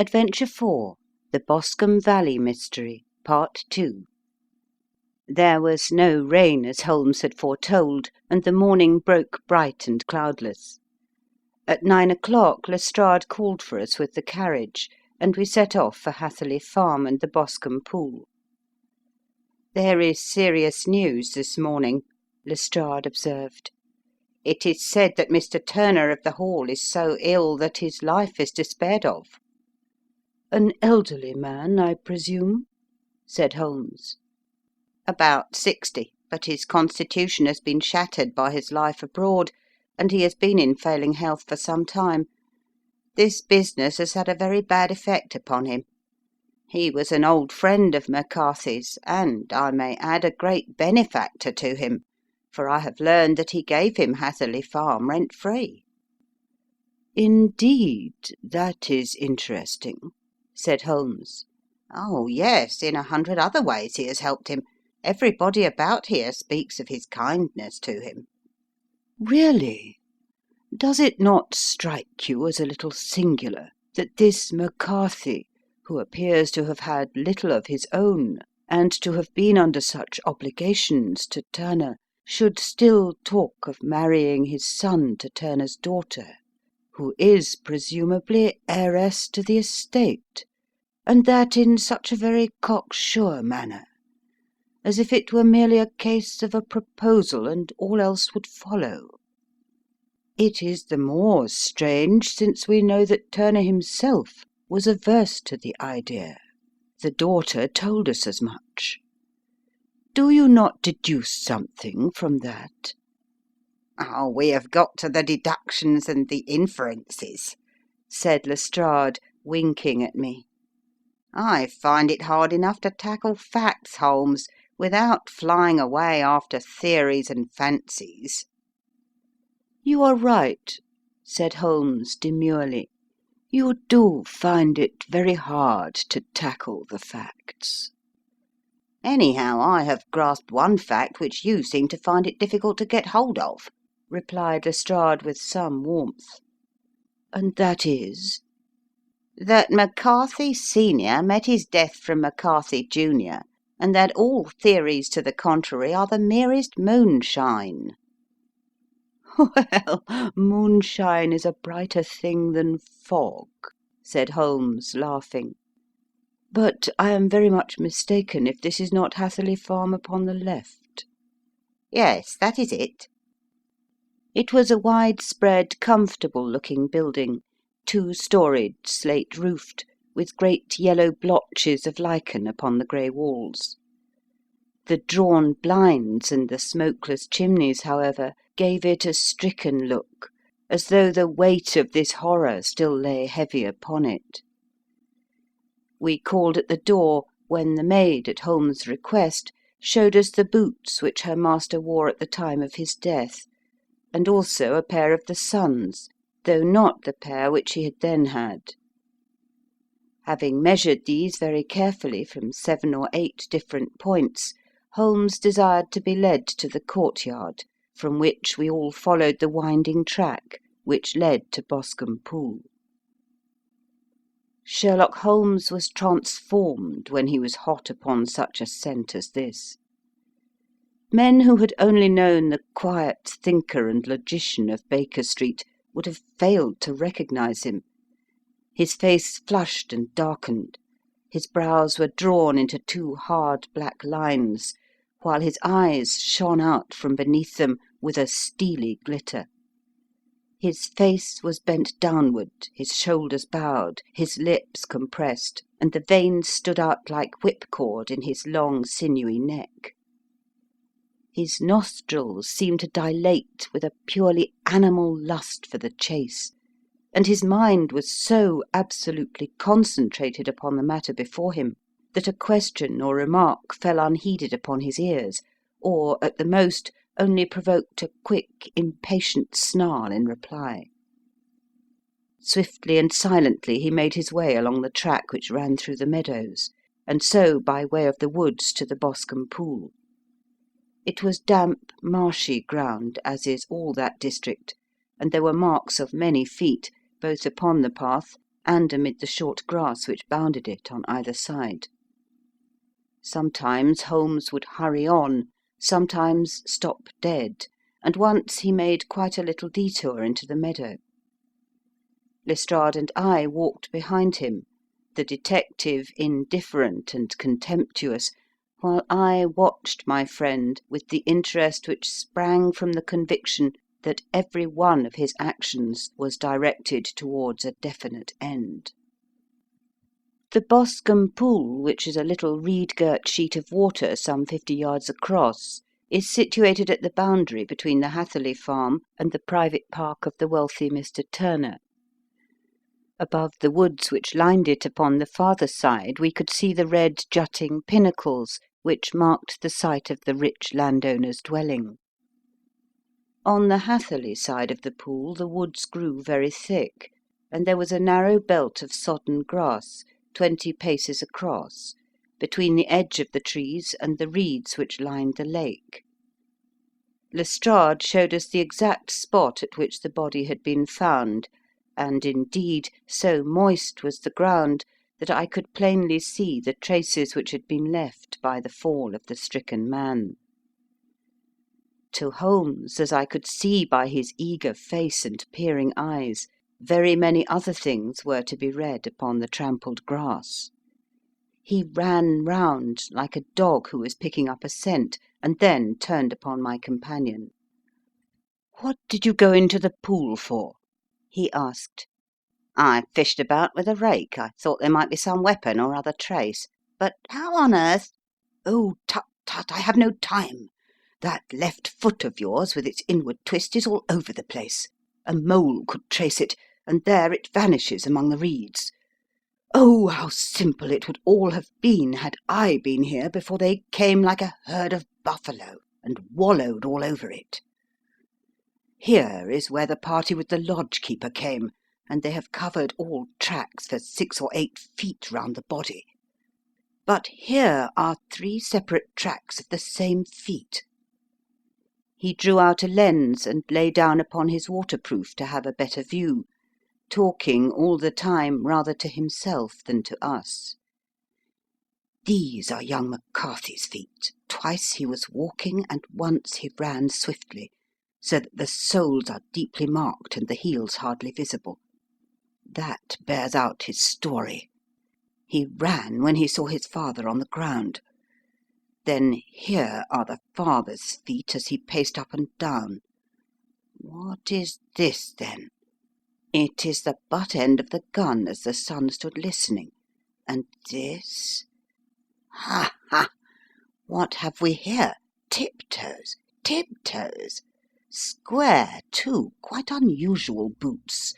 Adventure 4. The Boscombe Valley Mystery, Part 2. There was no rain, as Holmes had foretold, and the morning broke bright and cloudless. At 9 o'clock Lestrade called for us with the carriage, and we set off for Hatherley Farm and the Boscombe Pool. "There is serious news this morning," Lestrade observed. "It is said that Mr. Turner of the Hall is so ill that his life is despaired of." "An elderly man, I presume?" said Holmes. "About 60, but his constitution has been shattered by his life abroad, and he has been in failing health for some time. This business has had a very bad effect upon him. He was an old friend of McCarthy's, and, I may add, a great benefactor to him, for I have learned that he gave him Hatherley Farm rent-free." "Indeed, that is interesting," said Holmes. "Oh, yes, in 100 other ways he has helped him. Everybody about here speaks of his kindness to him." "Really? Does it not strike you as a little singular that this McCarthy, who appears to have had little of his own, and to have been under such obligations to Turner, should still talk of marrying his son to Turner's daughter, who is presumably heiress to the estate, and that in such a very cocksure manner, as if it were merely a case of a proposal and all else would follow? It is the more strange since we know that Turner himself was averse to the idea. The daughter told us as much. Do you not deduce something from that?" "Oh, we have got to the deductions and the inferences," said Lestrade, winking at me. "I find it hard enough to tackle facts, Holmes, without flying away after theories and fancies." "You are right," said Holmes demurely. "You do find it very hard to tackle the facts." "Anyhow, I have grasped one fact which you seem to find it difficult to get hold of," replied Lestrade with some warmth. "And that is?" "That McCarthy senior met his death from McCarthy junior, and that all theories to the contrary are the merest moonshine." "Well, moonshine is a brighter thing than fog," said Holmes, laughing. "But I am very much mistaken if this is not Hatherley Farm upon the left." "Yes, that is it." It was a widespread, comfortable-looking building, two-storied, slate-roofed, with great yellow blotches of lichen upon the grey walls. The drawn blinds and the smokeless chimneys, however, gave it a stricken look, as though the weight of this horror still lay heavy upon it. We called at the door, when the maid, at Holmes' request, showed us the boots which her master wore at the time of his death, and also a pair of the son's, though not the pair which he had then had. Having measured these very carefully from 7 or 8 different points, Holmes desired to be led to the courtyard, from which we all followed the winding track which led to Boscombe Pool. Sherlock Holmes was transformed when he was hot upon such a scent as this. Men who had only known the quiet thinker and logician of Baker Street would have failed to recognise him. His face flushed and darkened, his brows were drawn into 2 hard black lines, while his eyes shone out from beneath them with a steely glitter. His face was bent downward, his shoulders bowed, his lips compressed, and the veins stood out like whipcord in his long sinewy neck. His nostrils seemed to dilate with a purely animal lust for the chase, and his mind was so absolutely concentrated upon the matter before him that a question or remark fell unheeded upon his ears, or, at the most, only provoked a quick, impatient snarl in reply. Swiftly and silently he made his way along the track which ran through the meadows, and so by way of the woods to the Boscombe Pool. It was damp, marshy ground, as is all that district, and there were marks of many feet, both upon the path and amid the short grass which bounded it on either side. Sometimes Holmes would hurry on, sometimes stop dead, and once he made quite a little detour into the meadow. Lestrade and I walked behind him, the detective indifferent and contemptuous, while I watched my friend with the interest which sprang from the conviction that every one of his actions was directed towards a definite end. The Boscombe pool, which is a little reed-girt sheet of water some 50 yards across, is situated at the boundary between the Hatherley farm and the private park of the wealthy Mr. Turner. Above the woods which lined it upon the farther side we could see the red jutting pinnacles which marked the site of the rich landowner's dwelling. On the Hatherley side of the pool the woods grew very thick, and there was a narrow belt of sodden grass 20 paces across, between the edge of the trees and the reeds which lined the lake. Lestrade showed us the exact spot at which the body had been found, and indeed so moist was the ground that I could plainly see the traces which had been left by the fall of the stricken man. To Holmes, as I could see by his eager face and peering eyes, very many other things were to be read upon the trampled grass. He ran round like a dog who was picking up a scent, and then turned upon my companion. "What did you go into the pool for?" he asked. "I fished about with a rake. I thought there might be some weapon or other trace. But how on earth—" "Oh, tut, tut, I have no time. That left foot of yours with its inward twist is all over the place. A mole could trace it, and there it vanishes among the reeds. Oh, how simple it would all have been had I been here before they came like a herd of buffalo and wallowed all over it. Here is where the party with the lodge-keeper came, and they have covered all tracks for 6 or 8 feet round the body. But here are 3 separate tracks of the same feet." He drew out a lens and lay down upon his waterproof to have a better view, talking all the time rather to himself than to us. "These are young McCarthy's feet. Twice he was walking and once he ran swiftly, so that the soles are deeply marked and the heels hardly visible. That bears out his story. He ran when he saw his father on the ground. Then here are the father's feet as he paced up and down. What is this, then? It is the butt end of the gun as the son stood listening. And this? Ha, ha! What have we here? Tiptoes! Tiptoes! Square, too, quite unusual boots.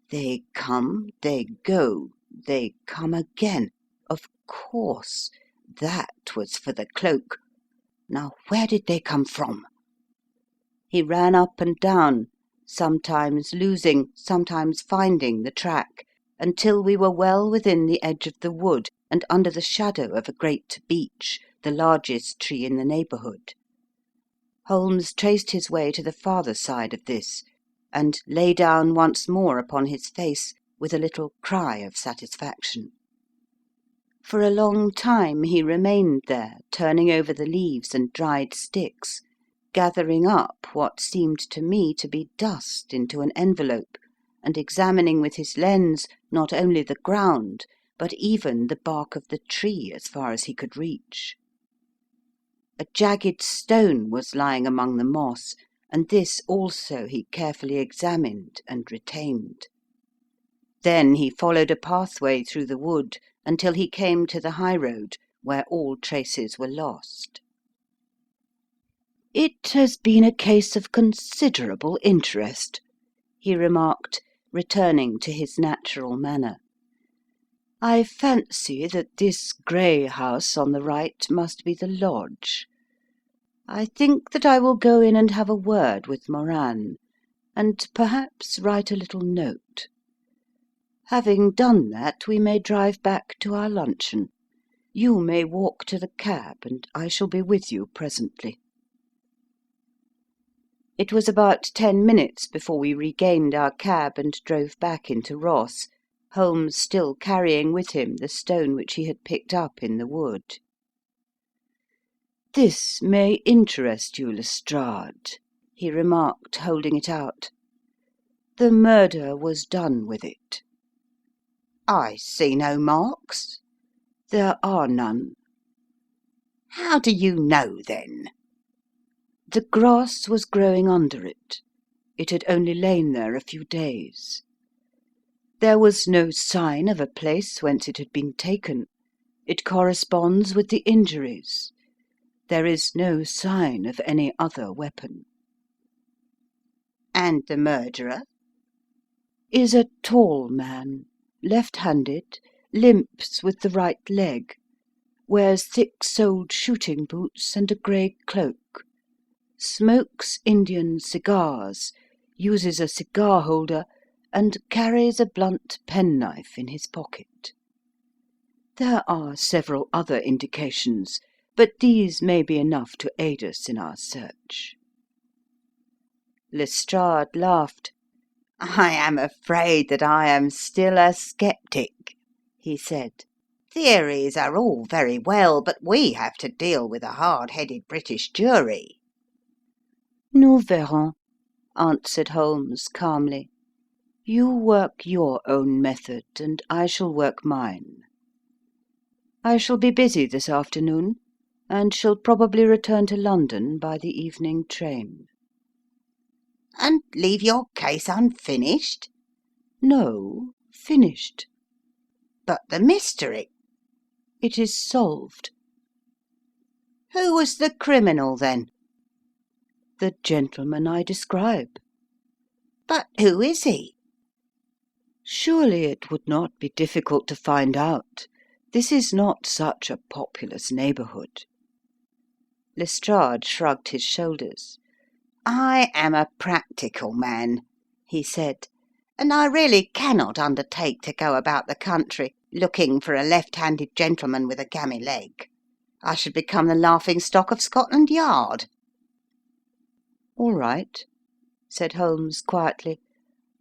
They come, they go, they come again. Of course, that was for the cloak. Now where did they come from?" He ran up and down, sometimes losing, sometimes finding the track, until we were well within the edge of the wood and under the shadow of a great beech, the largest tree in the neighbourhood. Holmes traced his way to the farther side of this, and lay down once more upon his face with a little cry of satisfaction. For a long time he remained there, turning over the leaves and dried sticks, gathering up what seemed to me to be dust into an envelope, and examining with his lens not only the ground, but even the bark of the tree as far as he could reach. A jagged stone was lying among the moss, and this also he carefully examined and retained. Then he followed a pathway through the wood until he came to the high road, where all traces were lost. "It has been a case of considerable interest," he remarked, returning to his natural manner. "I fancy that this grey house on the right must be the lodge. I think that I will go in and have a word with Moran, and perhaps write a little note. Having done that, we may drive back to our luncheon. You may walk to the cab, and I shall be with you presently." It was about 10 minutes before we regained our cab and drove back into Ross, Holmes still carrying with him the stone which he had picked up in the wood. "This may interest you, Lestrade," he remarked, holding it out. "The murder was done with it." "I see no marks." "There are none." "How do you know, then?" "The grass was growing under it. It had only lain there a few days. There was no sign of a place whence it had been taken. It corresponds with the injuries. There is no sign of any other weapon." "And the murderer?" "Is a tall man, left-handed, limps with the right leg, wears thick-soled shooting boots and a grey cloak, smokes Indian cigars, uses a cigar-holder, and carries a blunt penknife in his pocket. There are several other indications, but these may be enough to aid us in our search." Lestrade laughed. "I am afraid that I am still a sceptic," he said. "Theories are all very well, but we have to deal with a hard-headed British jury." "Nous verrons," answered Holmes calmly. "You work your own method, and I shall work mine. I shall be busy this afternoon, and shall probably return to London by the evening train." "And leave your case unfinished?" "No, finished." "But the mystery?" "It is solved." "Who was the criminal, then?" "The gentleman I describe." "But who is he?" "Surely it would not be difficult to find out. This is not such a populous neighbourhood." Lestrade shrugged his shoulders. "I am a practical man," he said, "and I really cannot undertake to go about the country looking for a left-handed gentleman with a gammy leg. I should become the laughing stock of Scotland Yard." "All right," said Holmes quietly.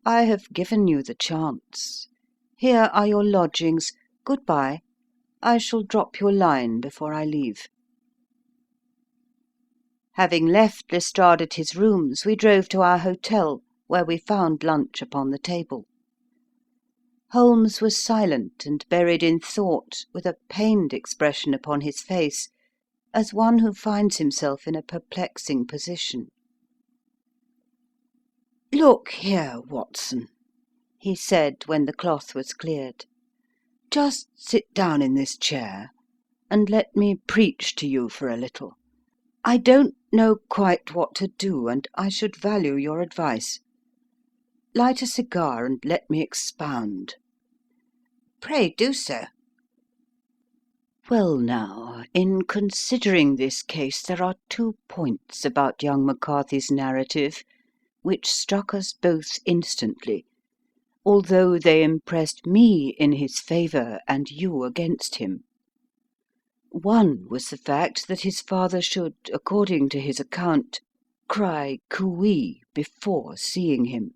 "I have given you the chance. Here are your lodgings. Good-bye. I shall drop you a line before I leave." Having left Lestrade at his rooms, we drove to our hotel, where we found lunch upon the table. Holmes was silent and buried in thought, with a pained expression upon his face, as one who finds himself in a perplexing position. "Look here, Watson," he said when the cloth was cleared. "Just sit down in this chair, and let me preach to you for a little. I don't know quite what to do, and I should value your advice. Light a cigar and let me expound." "Pray do so." "Well now, in considering this case, there are 2 points about young McCarthy's narrative which struck us both instantly, although they impressed me in his favour and you against him. One was the fact that his father should, according to his account, cry cooee before seeing him.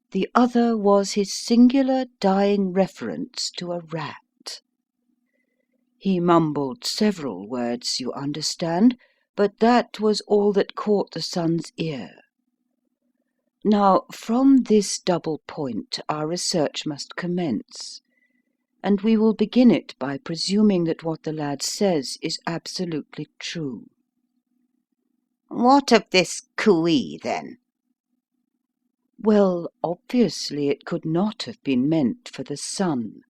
The other was his singular dying reference to a rat. He mumbled several words, you understand, but that was all that caught the son's ear. Now, from this double point our research must commence, and we will begin it by presuming that what the lad says is absolutely true." "What of this cooee, then?" Well, obviously it could not have been meant for the son.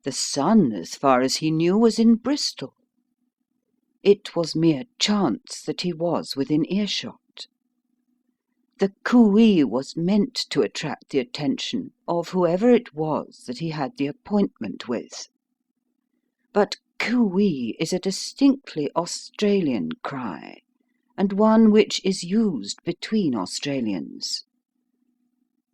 The son, as far as he knew, was in Bristol. It was mere chance that he was within earshot. The cooee was meant to attract the attention of whoever it was that he had the appointment with. But cooee is a distinctly Australian cry, and one which is used between Australians.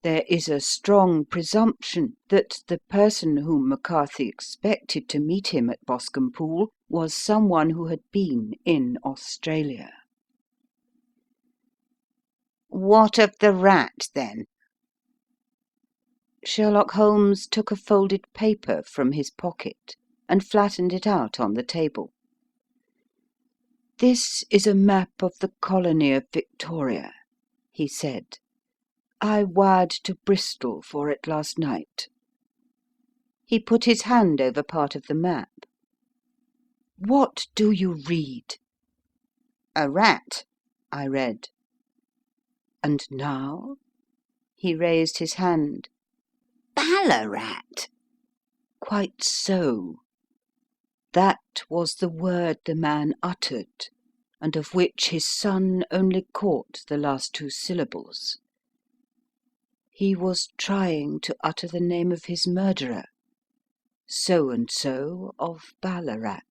There is a strong presumption that the person whom McCarthy expected to meet him at Boscombe Pool was someone who had been in Australia. "What of the rat, then?" Sherlock Holmes took a folded paper from his pocket and flattened it out on the table. "This is a map of the colony of Victoria," he said. "I wired to Bristol for it last night." He put his hand over part of the map. "What do you read?" "A rat," I read. "And now?" He raised his hand. "Ballarat." "Quite so. That was the word the man uttered, and of which his son only caught the last two syllables. He was trying to utter the name of his murderer, so and so of Ballarat."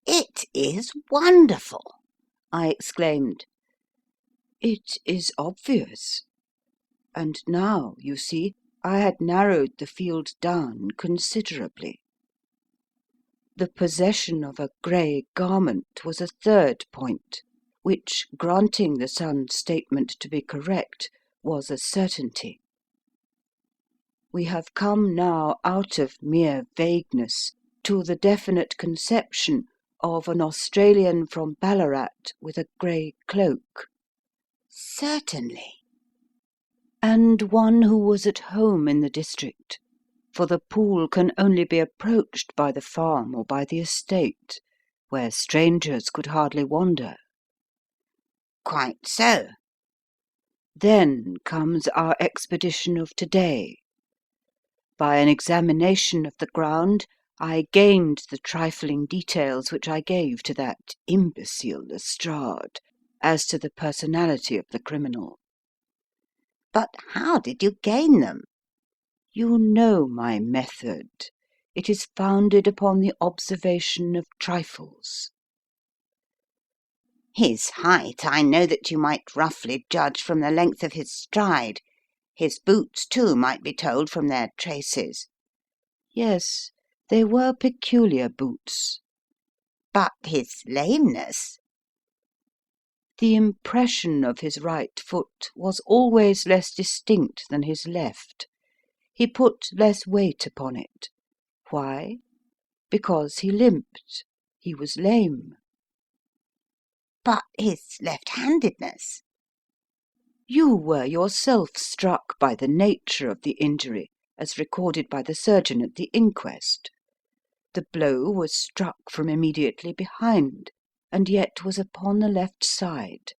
"It is wonderful!" I exclaimed. "It is obvious. And now, you see, I had narrowed the field down considerably. The possession of a grey garment was a third point, which, granting the son's statement to be correct, was a certainty. We have come now out of mere vagueness to the definite conception of an Australian from Ballarat with a grey cloak." "Certainly." "And one who was at home in the district, for the pool can only be approached by the farm or by the estate, where strangers could hardly wander." "Quite so." Then comes our expedition of to-day. By an examination of the ground, I gained the trifling details which I gave to that imbecile Lestrade as to the personality of the criminal." "But how did you gain them?" You know my method. It is founded upon the observation of trifles. "His height I know that you might roughly judge from the length of his stride. His boots, too, might be told from their traces." Yes, they were peculiar boots." "But his lameness?" The impression of his right foot was always less distinct than his left. He put less weight upon it. Why? Because he limped. He was lame." "But his left-handedness?" You were yourself struck by the nature of the injury, as recorded by the surgeon at the inquest. The blow was struck from immediately behind, and yet was upon the left side.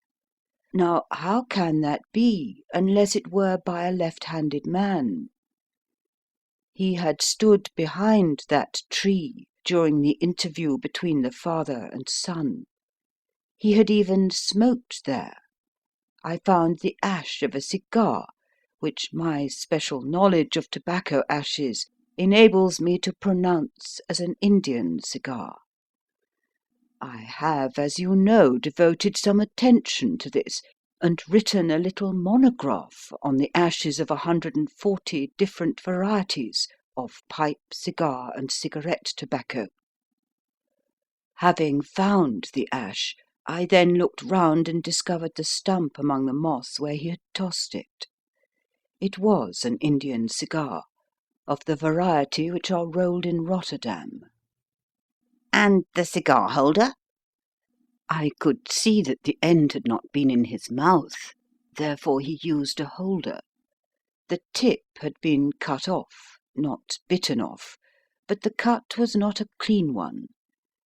Now, how can that be, unless it were by a left-handed man? He had stood behind that tree during the interview between the father and son. He had even smoked there. I found the ash of a cigar, which my special knowledge of tobacco ashes enables me to pronounce as an Indian cigar. I have, as you know, devoted some attention to this, and written a little monograph on the ashes of 140 different varieties of pipe, cigar, and cigarette tobacco. Having found the ash, I then looked round and discovered the stump among the moss where he had tossed it. It was an Indian cigar, of the variety which are rolled in Rotterdam." "And the cigar holder?" I could see that the end had not been in his mouth, therefore he used a holder. The tip had been cut off, not bitten off, but the cut was not a clean one,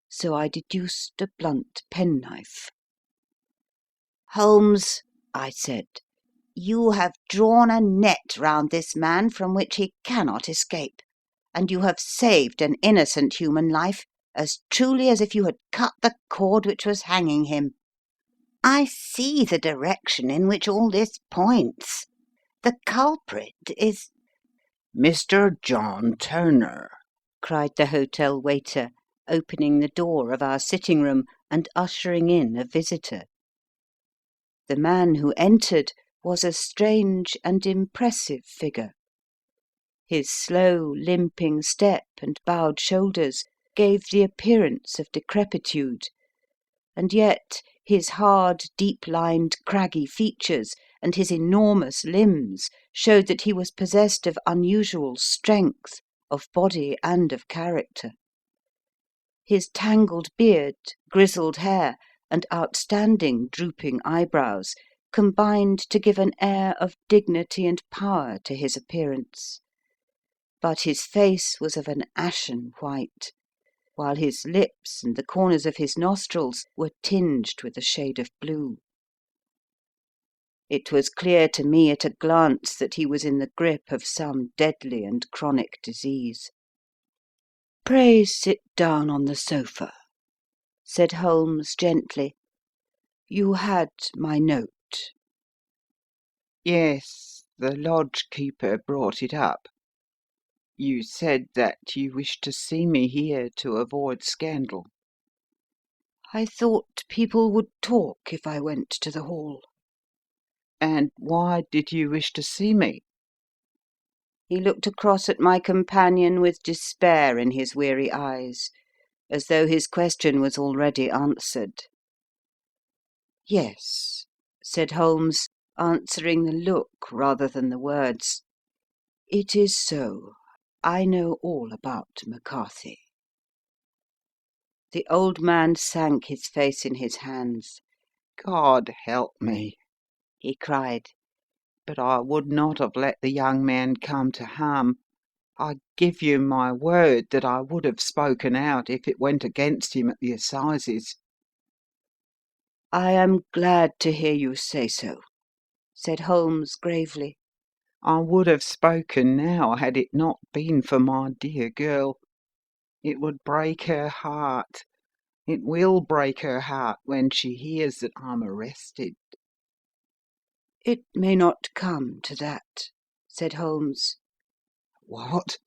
so I deduced a blunt penknife. "Holmes," I said, "you have drawn a net round this man from which he cannot escape, and you have saved an innocent human life as truly as if you had cut the cord which was hanging him. I see the direction in which all this points. The culprit is—" "Mr. John Turner," cried the hotel waiter, opening the door of our sitting room and ushering in a visitor. The man who entered was a strange and impressive figure. His slow, limping step and bowed shoulders gave the appearance of decrepitude, and yet his hard, deep-lined, craggy features and his enormous limbs showed that he was possessed of unusual strength of body and of character. His tangled beard, grizzled hair, and outstanding drooping eyebrows combined to give an air of dignity and power to his appearance, but his face was of an ashen white, while his lips and the corners of his nostrils were tinged with a shade of blue. It was clear to me at a glance that he was in the grip of some deadly and chronic disease. "Pray sit down on the sofa," said Holmes gently. "You had my note." Yes, the lodge-keeper brought it up. You said that you wished to see me here to avoid scandal. "I thought people would talk if I went to the hall." And why did you wish to see me? He looked across at my companion with despair in his weary eyes, as though his question was already answered. "Yes," said Holmes, answering the look rather than the words. "It is so. I know all about McCarthy." The old man sank his face in his hands. God help me, He cried. but I would not have let the young man come to harm. I give you my word that I would have spoken out if it went against him at the assizes. "I am glad to hear you say so," said Holmes gravely. I would have spoken now had it not been for my dear girl. It would break her heart. It will break her heart when she hears that I'm arrested. "It may not come to that," said Holmes. What?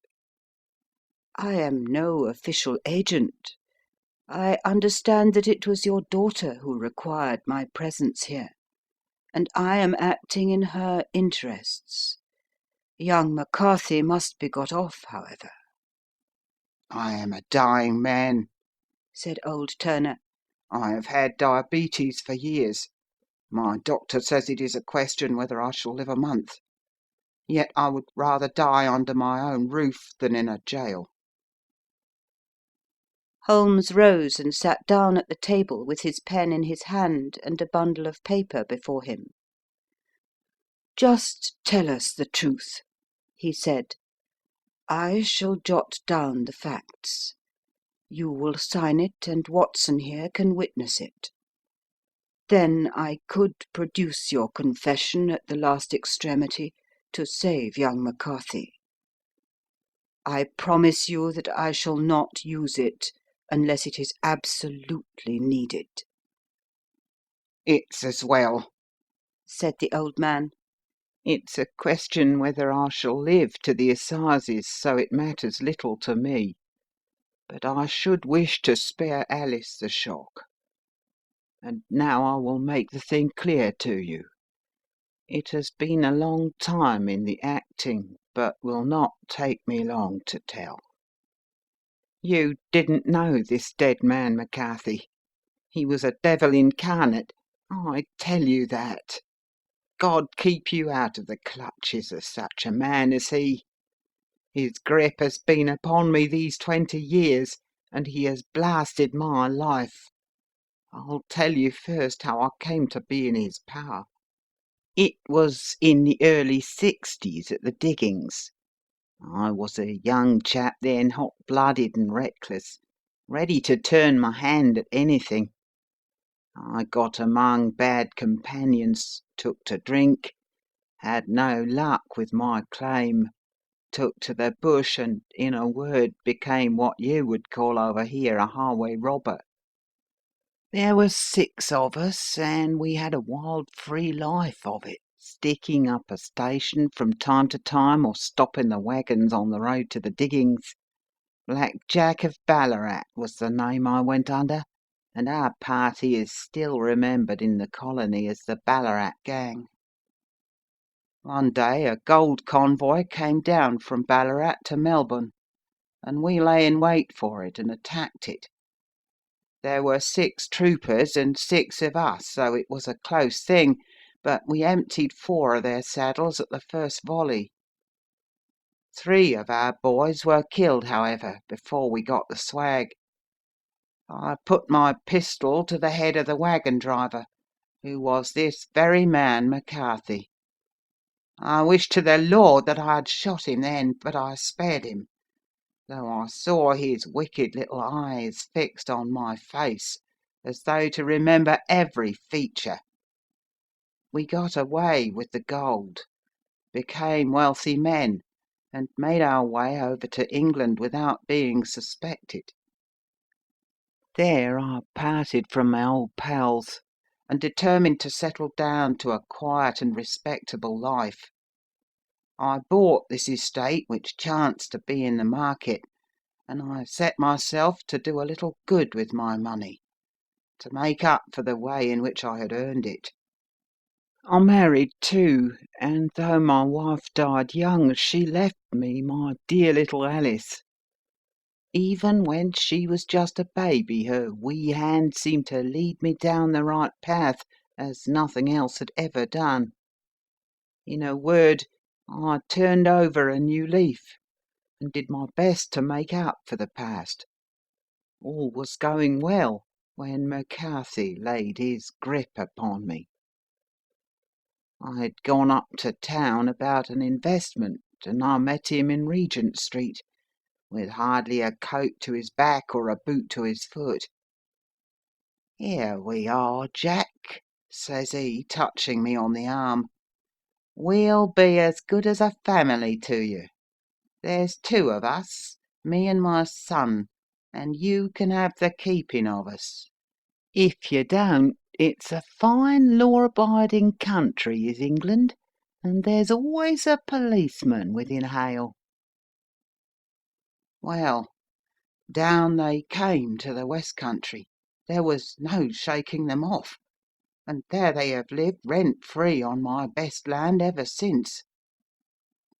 "I am no official agent. I understand that it was your daughter who required my presence here, and I am acting in her interests. Young McCarthy must be got off, however." I am a dying man, said old Turner. I have had diabetes for years. My doctor says it is a question whether I shall live a month. Yet I would rather die under my own roof than in a jail. Holmes rose and sat down at the table with his pen in his hand and a bundle of paper before him. "Just tell us the truth," he said. "I shall jot down the facts. You will sign it, and Watson here can witness it. Then I could produce your confession at the last extremity to save young McCarthy. I promise you that I shall not use it unless it is absolutely needed." It's as well, said the old man. It's a question whether I shall live to the assizes, so it matters little to me. But I should wish to spare Alice the shock. And now I will make the thing clear to you. It has been a long time in the acting, but will not take me long to tell. You didn't know this dead man, McCarthy. He was a devil incarnate. I tell you that. God keep you out of the clutches of such a man as he. His grip has been upon me these 20 years, and he has blasted my life. I'll tell you first how I came to be in his power. It was in the early 60s at the diggings. I was a young chap then, hot-blooded and reckless, ready to turn my hand at anything. I got among bad companions, took to drink, had no luck with my claim, took to the bush, and, in a word, became what you would call over here a highway robber. There were 6 of us, and we had a wild, free life of it, sticking up a station from time to time or stopping the wagons on the road to the diggings. Black Jack of Ballarat was the name I went under, and our party is still remembered in the colony as the Ballarat Gang. One day a gold convoy came down from Ballarat to Melbourne, and we lay in wait for it and attacked it. There were 6 troopers and 6 of us, so it was a close thing, but we emptied 4 of their saddles at the first volley. 3 of our boys were killed, however, before we got the swag. I put my pistol to the head of the waggon driver, who was this very man McCarthy. I wish to the Lord that I had shot him then, but I spared him, though I saw his wicked little eyes fixed on my face, as though to remember every feature. We got away with the gold, became wealthy men, and made our way over to England without being suspected. There I parted from my old pals, and determined to settle down to a quiet and respectable life. I bought this estate, which chanced to be in the market, and I set myself to do a little good with my money, to make up for the way in which I had earned it. I married too, and though my wife died young, she left me my dear little Alice. Even when she was just a baby, her wee hand seemed to lead me down the right path as nothing else had ever done. In a word, I turned over a new leaf, and did my best to make up for the past. All was going well when McCarthy laid his grip upon me. I had gone up to town about an investment, and I met him in Regent Street, with hardly a coat to his back or a boot to his foot. "Here we are, Jack," says he, touching me on the arm. "We'll be as good as a family to you. There's 2 of us, me and my son, and you can have the keeping of us. If you don't, it's a fine law-abiding country, is England, and there's always a policeman within hail." Well, down they came to the West Country. There was no shaking them off, and there they have lived rent-free on my best land ever since.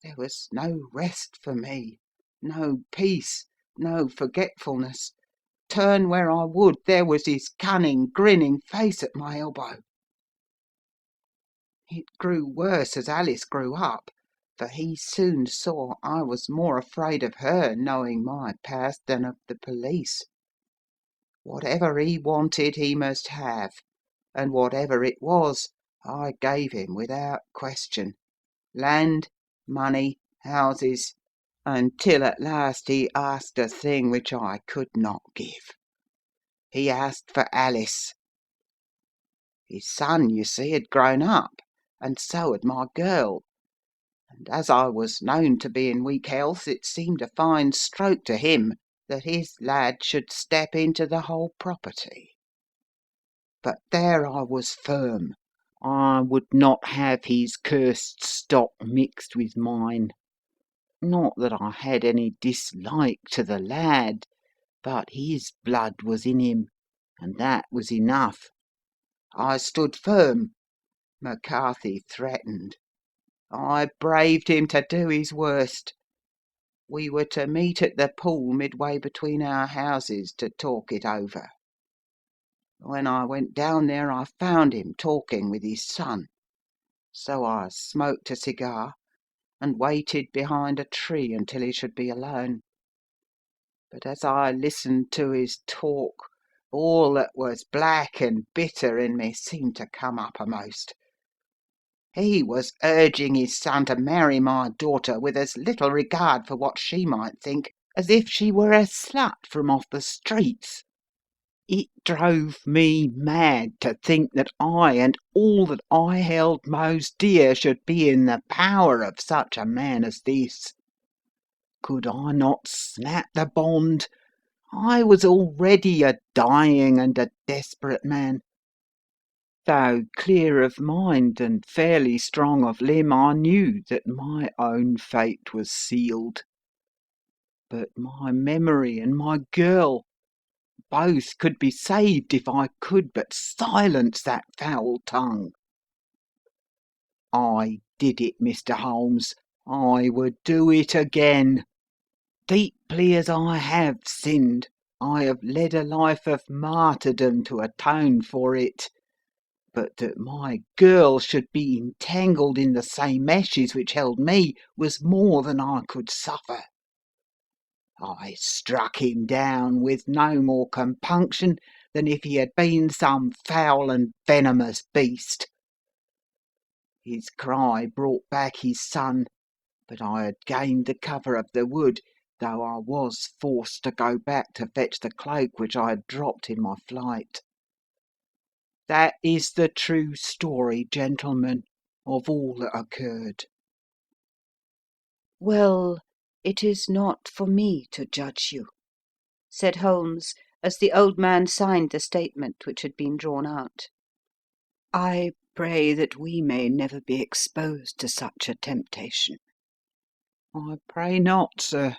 There was no rest for me, no peace, no forgetfulness. Turn where I would, there was his cunning, grinning face at my elbow. It grew worse as Alice grew up, for he soon saw I was more afraid of her knowing my past than of the police. Whatever he wanted he must have, and whatever it was I gave him without question: land, money, houses, until at last he asked a thing which I could not give. He asked for Alice. His son, you see, had grown up, and so had my girl, and as I was known to be in weak health, it seemed a fine stroke to him that his lad should step into the whole property. But there I was firm. I would not have his cursed stock mixed with mine. Not that I had any dislike to the lad, but his blood was in him, and that was enough. I stood firm. McCarthy threatened. I braved him to do his worst. We were to meet at the pool midway between our houses to talk it over. When I went down there I found him talking with his son, so I smoked a cigar and waited behind a tree until he should be alone. But as I listened to his talk, all that was black and bitter in me seemed to come uppermost. He was urging his son to marry my daughter with as little regard for what she might think as if she were a slut from off the streets. It drove me mad to think that I and all that I held most dear should be in the power of such a man as this. Could I not snap the bond? I was already a dying and a desperate man. Though clear of mind and fairly strong of limb, I knew that my own fate was sealed. But my memory and my girl, both could be saved if I could but silence that foul tongue. I did it, Mr. Holmes. I would do it again. Deeply as I have sinned, I have led a life of martyrdom to atone for it. but that my girl should be entangled in the same meshes which held me was more than I could suffer. I struck him down with no more compunction than if he had been some foul and venomous beast. His cry brought back his son, but I had gained the cover of the wood, though I was forced to go back to fetch the cloak which I had dropped in my flight. That is the true story, gentlemen, of all that occurred. Well, it is not for me to judge you, said Holmes, as the old man signed the statement which had been drawn out. I pray that we may never be exposed to such a temptation. I pray not, sir.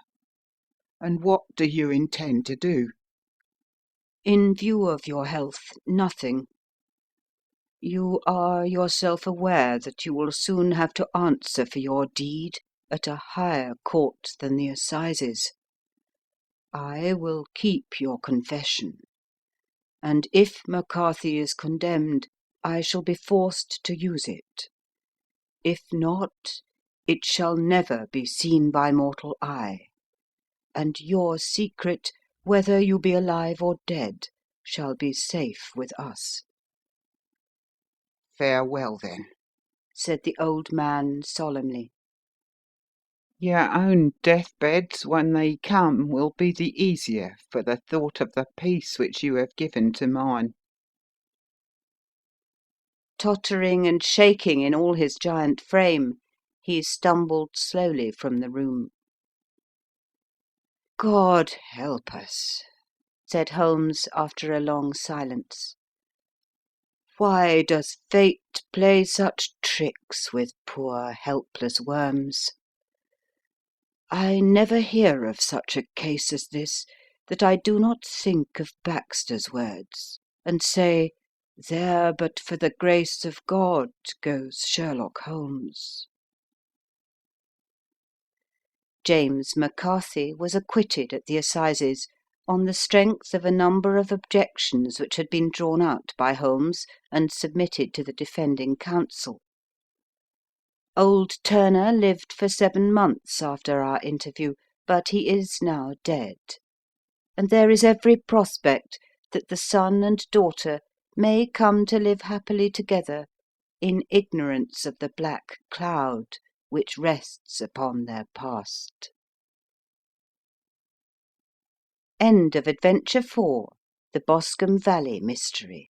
And what do you intend to do? In view of your health, nothing. You are yourself aware that you will soon have to answer for your deed at a higher court than the assizes. I will keep your confession, and if McCarthy is condemned, I shall be forced to use it. If not, it shall never be seen by mortal eye, and your secret, whether you be alive or dead, shall be safe with us. Farewell, then, said the old man solemnly. Your own deathbeds, when they come, will be the easier for the thought of the peace which you have given to mine. Tottering and shaking in all his giant frame, he stumbled slowly from the room. God help us, said Holmes after a long silence. Why does fate play such tricks with poor helpless worms? I never hear of such a case as this that I do not think of Baxter's words, and say, there but for the grace of God goes Sherlock Holmes. James McCarthy was acquitted at the assizes on the strength of a number of objections which had been drawn out by Holmes and submitted to the defending counsel. Old Turner lived for 7 months after our interview, but he is now dead, and there is every prospect that the son and daughter may come to live happily together in ignorance of the black cloud which rests upon their past. End of Adventure 4, The Boscombe Valley Mystery.